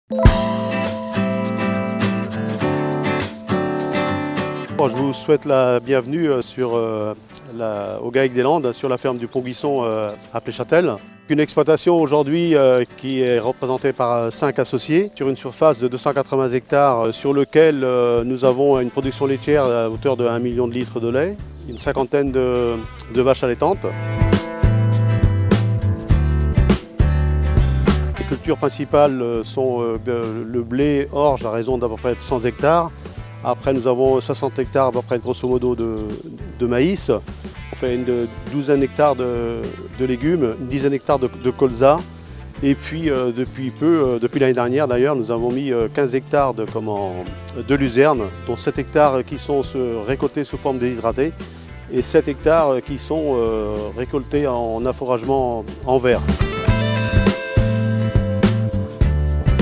Bon, je vous souhaite la bienvenue au GAEC des Landes, sur la ferme du Pont-Guisson à Pléchâtel. Une exploitation aujourd'hui qui est représentée par 5 associés sur une surface de 280 hectares sur lequel nous avons une production laitière à hauteur de 1 million de litres de lait, une cinquantaine de vaches allaitantes. Les cultures principales sont le blé orge à raison d'à peu près 100 hectares. Après, nous avons 60 hectares à peu près grosso modo de maïs. On fait une douzaine d'hectares de légumes, une dizaine d'hectares de colza. Et puis, depuis l'année dernière d'ailleurs, nous avons mis 15 hectares de luzerne, dont 7 hectares qui sont récoltés sous forme déshydratés et 7 hectares qui sont récoltés en afforagement en verre.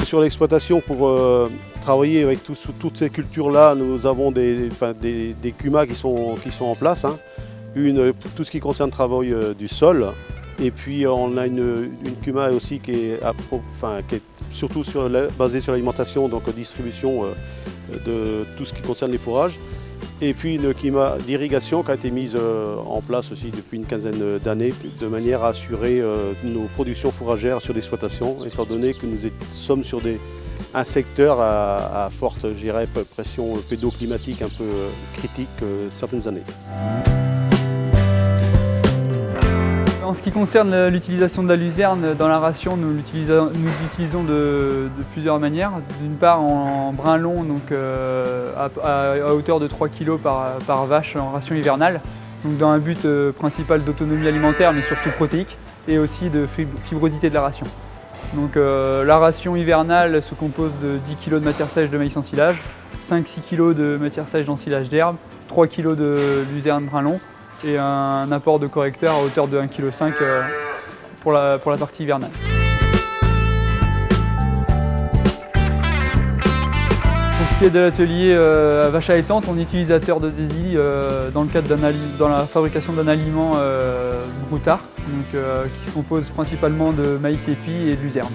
Sur l'exploitation, pour travailler avec toutes ces cultures-là, nous avons des cumas qui sont en place. Tout ce qui concerne le travail du sol. Et puis on a une cuma aussi qui est surtout basée sur l'alimentation, donc distribution de tout ce qui concerne les fourrages. Et puis une cuma d'irrigation qui a été mise en place aussi depuis une quinzaine d'années, de manière à assurer nos productions fourragères sur l'exploitation, étant donné que nous sommes sur un secteur à forte, je dirais, pression pédoclimatique un peu critique certaines années. En ce qui concerne l'utilisation de la luzerne dans la ration, nous l'utilisons de plusieurs manières. D'une part en brin long, donc à hauteur de 3 kg par vache en ration hivernale, donc dans un but principal d'autonomie alimentaire mais surtout protéique et aussi de fibrosité de la ration. Donc la ration hivernale se compose de 10 kg de matière sèche de maïs en silage, 5-6 kg de matière sèche d'ensilage d'herbe, 3 kg de luzerne brin long et un apport de correcteur à hauteur de 1,5 kg pour la partie hivernale. Pour ce qui est de l'atelier à vache allaitante, on est utilisateur de dédis dans le cadre dans la fabrication d'un aliment broutard, qui se compose principalement de maïs épi et de luzerne.